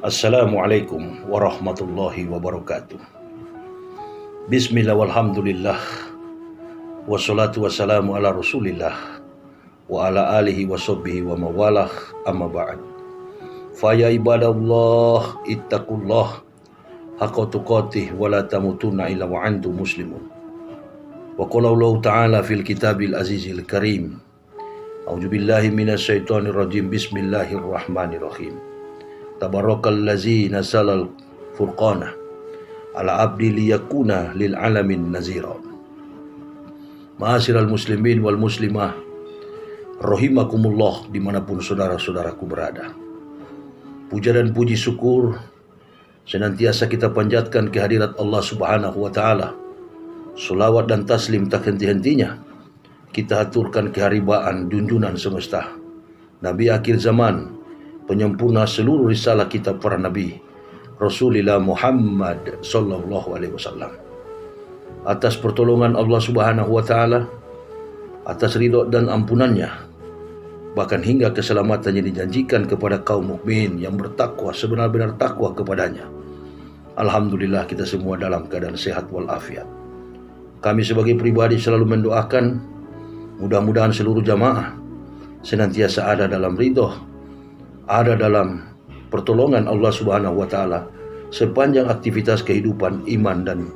Assalamualaikum warahmatullahi wabarakatuh. Bismillah walhamdulillah. Wassalatu wassalamu ala rasulillah wa ala alihi wa sahbihi wa mawalah, amma ba'd. Faya ibadallah ittaqullah haqqa tuqatih wa la tamutunna illa wa antum muslimun. Wa qala Allah ta'ala fil kitabil azizil karim. A'udzu billahi minasyaitonir rajim. Bismillahirrahmanirrahim. Tabarakallazi nazzalal furqana ala abdi liyakuna lil alamin nazira. Ma'asyiral muslimin wal muslimah rahimakumullah, dimanapun saudara-saudaraku berada. Puja dan puji syukur senantiasa kita panjatkan kehadirat Allah Subhanahu wa taala. Selawat dan taslim tak henti-hentinya kita haturkan keharibaan junjungan semesta, Nabi akhir zaman, penyempurna seluruh risalah kitab para nabi, Rasulullah Muhammad sallallahu alaihi wasallam. Atas pertolongan Allah Subhanahu wa taala, atas ridha dan ampunannya, bahkan hingga keselamatan yang dijanjikan kepada kaum mukmin yang bertakwa sebenar-benar takwa kepadanya. Alhamdulillah kita semua dalam keadaan sehat walafiat. Kami sebagai pribadi selalu mendoakan mudah-mudahan seluruh jamaah senantiasa ada dalam ridha, ada dalam pertolongan Allah Subhanahu wa taala sepanjang aktivitas kehidupan iman dan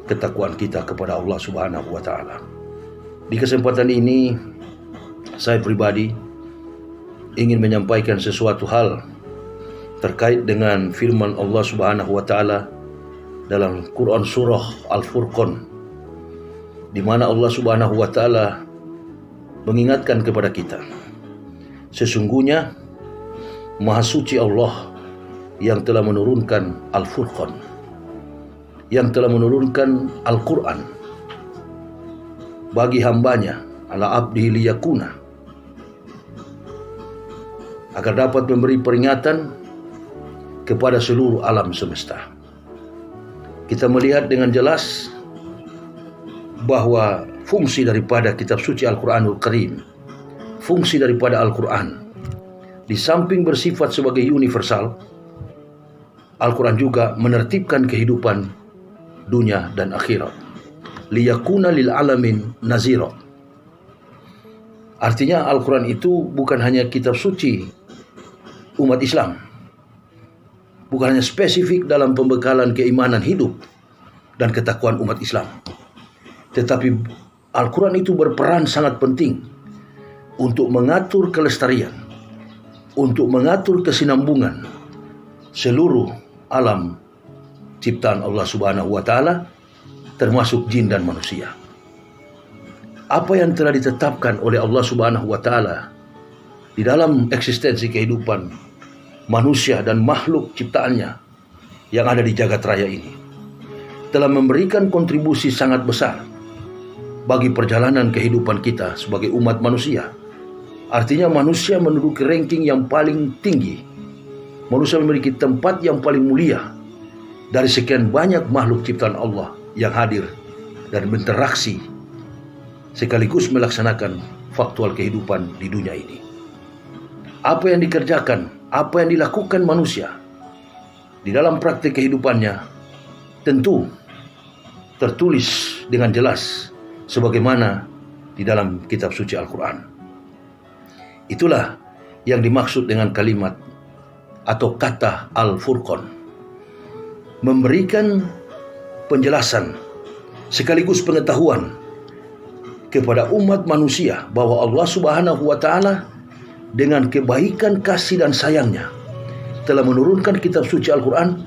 ketakwaan kita kepada Allah Subhanahu wa taala. Di kesempatan ini saya pribadi ingin menyampaikan sesuatu hal terkait dengan firman Allah Subhanahu wa taala dalam Quran surah Al-Furqan, di mana Allah Subhanahu wa taala mengingatkan kepada kita, sesungguhnya Maha Suci Allah yang telah menurunkan Al-Furqan, yang telah menurunkan Al-Quran bagi hambanya, ala abdihi liyakuna, agar dapat memberi peringatan kepada seluruh alam semesta. Kita melihat dengan jelas bahwa fungsi daripada kitab suci Al-Quranul Karim, fungsi daripada Al-Quran, di samping bersifat sebagai universal, Al-Quran juga menertibkan kehidupan dunia dan akhirat. Liyakuna lil alamin nazira. Artinya Al-Quran itu bukan hanya kitab suci umat Islam, bukan hanya spesifik dalam pembekalan keimanan hidup dan ketakwaan umat Islam, tetapi Al-Quran itu berperan sangat penting untuk mengatur kelestarian, untuk mengatur kesinambungan seluruh alam ciptaan Allah Subhanahu wa taala, termasuk jin dan manusia. Apa yang telah ditetapkan oleh Allah Subhanahu wa taala di dalam eksistensi kehidupan manusia dan makhluk ciptaannya yang ada di jagat raya ini telah memberikan kontribusi sangat besar bagi perjalanan kehidupan kita sebagai umat manusia. Artinya manusia menduduki ranking yang paling tinggi. Manusia memiliki tempat yang paling mulia dari sekian banyak makhluk ciptaan Allah yang hadir dan berinteraksi sekaligus melaksanakan faktual kehidupan di dunia ini. Apa yang dikerjakan, apa yang dilakukan manusia di dalam praktik kehidupannya tentu tertulis dengan jelas sebagaimana di dalam kitab suci Al-Quran. Itulah yang dimaksud dengan kalimat atau kata Al-Furqan, memberikan penjelasan sekaligus pengetahuan kepada umat manusia bahwa Allah Subhanahu wa taala dengan kebaikan, kasih dan sayangnya telah menurunkan kitab suci Al-Quran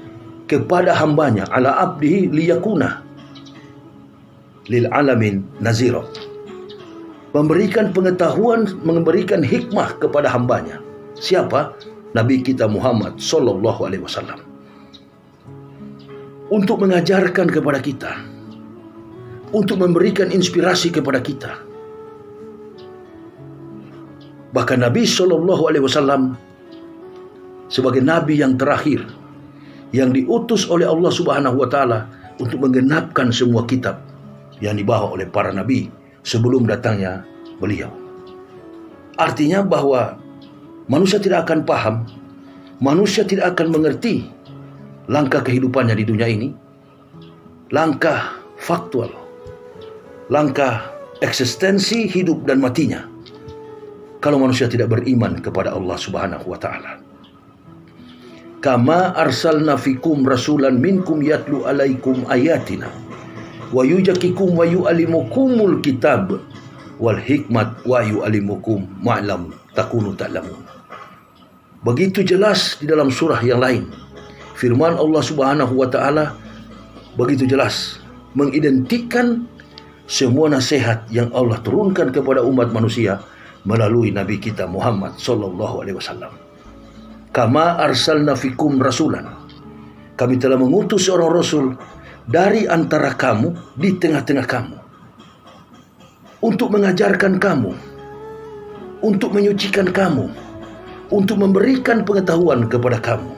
kepada hambanya, ala abdihi liyakuna lil alamin nazira. Memberikan pengetahuan, memberikan hikmah kepada hambanya. Siapa? Nabi kita Muhammad sallallahu alaihi wasallam. Untuk mengajarkan kepada kita, untuk memberikan inspirasi kepada kita. Bahkan Nabi sallallahu alaihi wasallam sebagai nabi yang terakhir yang diutus oleh Allah Subhanahu wa taala untuk menggenapkan semua kitab yang dibawa oleh para nabi sebelum datangnya beliau. Artinya bahwa manusia tidak akan paham manusia tidak akan mengerti langkah kehidupannya di dunia ini, langkah faktual, langkah eksistensi hidup dan matinya, kalau manusia tidak beriman kepada Allah Subhanahu wa taala. Kama arsalna fikum rasulan minkum yatlu alaikum ayatina wa yujakikum wa yu'allimukumul kitab wal hikmat wa yu'allimukum ma'lam takunu ta'lamun. Begitu jelas di dalam surah yang lain, firman Allah Subhanahu wa taala begitu jelas mengidentikan semua nasihat yang Allah turunkan kepada umat manusia melalui Nabi kita Muhammad sallallahu alaihi wasallam. Kama arsalna fikum rasulan, kami telah mengutus seorang rasul dari antara kamu, di tengah-tengah kamu, untuk mengajarkan kamu, untuk menyucikan kamu, untuk memberikan pengetahuan kepada kamu.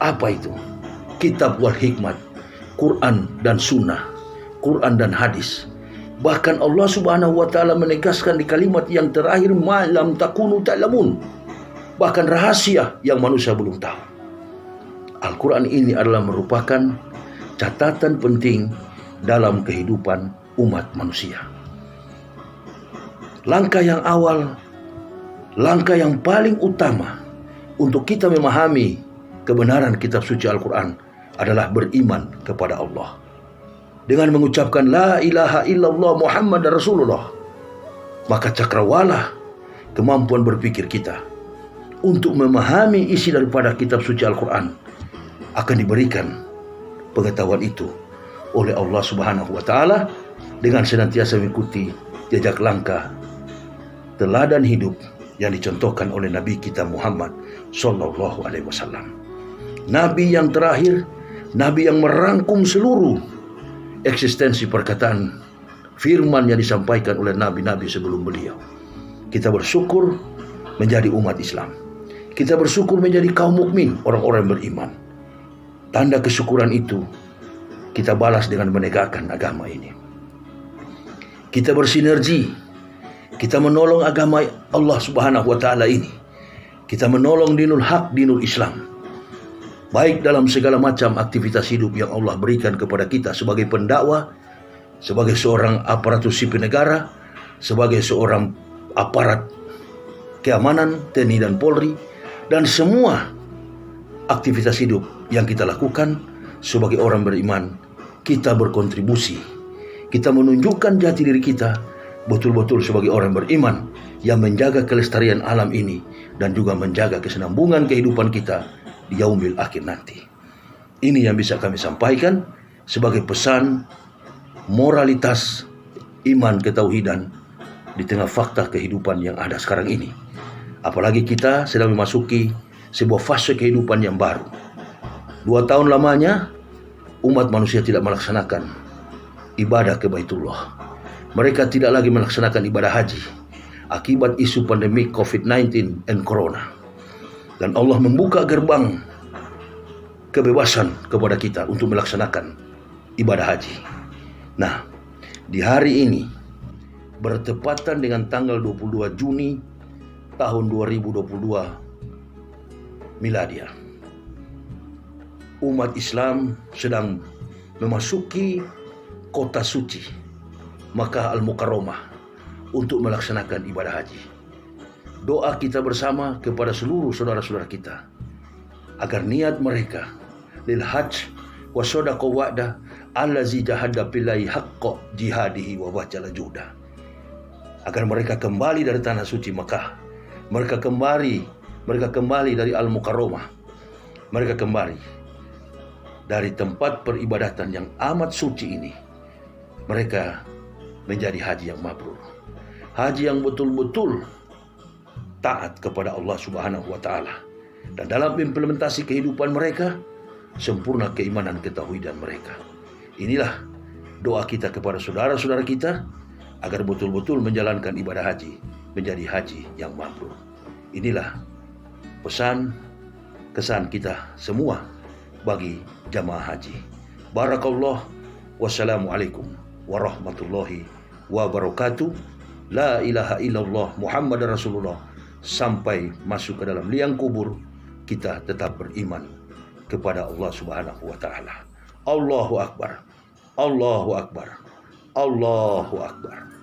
Apa itu? Kitab wal hikmat, Quran dan sunnah, Quran dan hadis. Bahkan Allah Subhanahu wa taala menegaskan di kalimat yang terakhir, ma'lam takunu ta'lamun, bahkan rahasia yang manusia belum tahu. Al-Quran ini adalah merupakan catatan penting dalam kehidupan umat manusia. Langkah yang awal, langkah yang paling utama untuk kita memahami kebenaran kitab suci Al-Quran adalah beriman kepada Allah. Dengan mengucapkan la ilaha illallah Muhammad Rasulullah, maka cakrawala kemampuan berpikir kita untuk memahami isi daripada kitab suci Al-Quran akan diberikan pengetahuan itu oleh Allah Subhanahu wa taala dengan senantiasa mengikuti jejak langkah teladan hidup yang dicontohkan oleh Nabi kita Muhammad sallallahu alaihi wasallam. Nabi yang terakhir, Nabi yang merangkum seluruh eksistensi perkataan firman yang disampaikan oleh nabi-nabi sebelum beliau. Kita bersyukur menjadi umat Islam. Kita bersyukur menjadi kaum mukmin, orang-orang yang beriman. Tanda kesyukuran itu kita balas dengan menegakkan agama ini. Kita bersinergi, kita menolong agama Allah Subhanahu wa taala ini. Kita menolong dinul haq, dinul Islam, baik dalam segala macam aktivitas hidup yang Allah berikan kepada kita sebagai pendakwah, sebagai seorang aparatur sipil negara, sebagai seorang aparat keamanan, TNI dan Polri, dan semua aktivitas hidup yang kita lakukan sebagai orang beriman. Kita berkontribusi, kita menunjukkan jati diri kita betul-betul sebagai orang beriman yang menjaga kelestarian alam ini dan juga menjaga kesinambungan kehidupan kita di yaumil akhir nanti. Ini yang bisa kami sampaikan sebagai pesan moralitas iman ketauhidan di tengah fakta kehidupan yang ada sekarang ini. Apalagi kita sedang memasuki sebuah fase kehidupan yang baru. 2 tahun lamanya umat manusia tidak melaksanakan ibadah ke Baitullah. Mereka tidak lagi melaksanakan ibadah haji akibat isu pandemi COVID-19 dan Corona. Dan Allah membuka gerbang kebebasan kepada kita untuk melaksanakan ibadah haji. Nah, di hari ini bertepatan dengan tanggal 22 Juni tahun 2022 Miladiah, umat Islam sedang memasuki kota suci Makkah Al-Mukarramah untuk melaksanakan ibadah haji. Doa kita bersama kepada seluruh saudara-saudara kita agar niat mereka lil hajj wa sadaqa wa'da allazi jahada billahi haqqa jihadihi wa bacala juda, agar mereka kembali dari tanah suci Makkah, mereka kembali dari Al-Mukarramah, mereka kembali dari tempat peribadatan yang amat suci ini, mereka menjadi haji yang mabrur, haji yang betul-betul taat kepada Allah Subhanahu wa taala, dan dalam implementasi kehidupan mereka sempurna keimanan ketauhidan mereka. Inilah doa kita kepada saudara-saudara kita agar betul-betul menjalankan ibadah haji menjadi haji yang mabrur. Inilah pesan kesan kita semua bagi jamaah haji. Barakallah, wassalamualaikum warahmatullahi wabarakatuh. La ilaha illallah Muhammad Rasulullah sampai masuk ke dalam liang kubur. kita tetap beriman kepada Allah Subhanahu wa taala. Allahu akbar. Allahu akbar. Allahu akbar.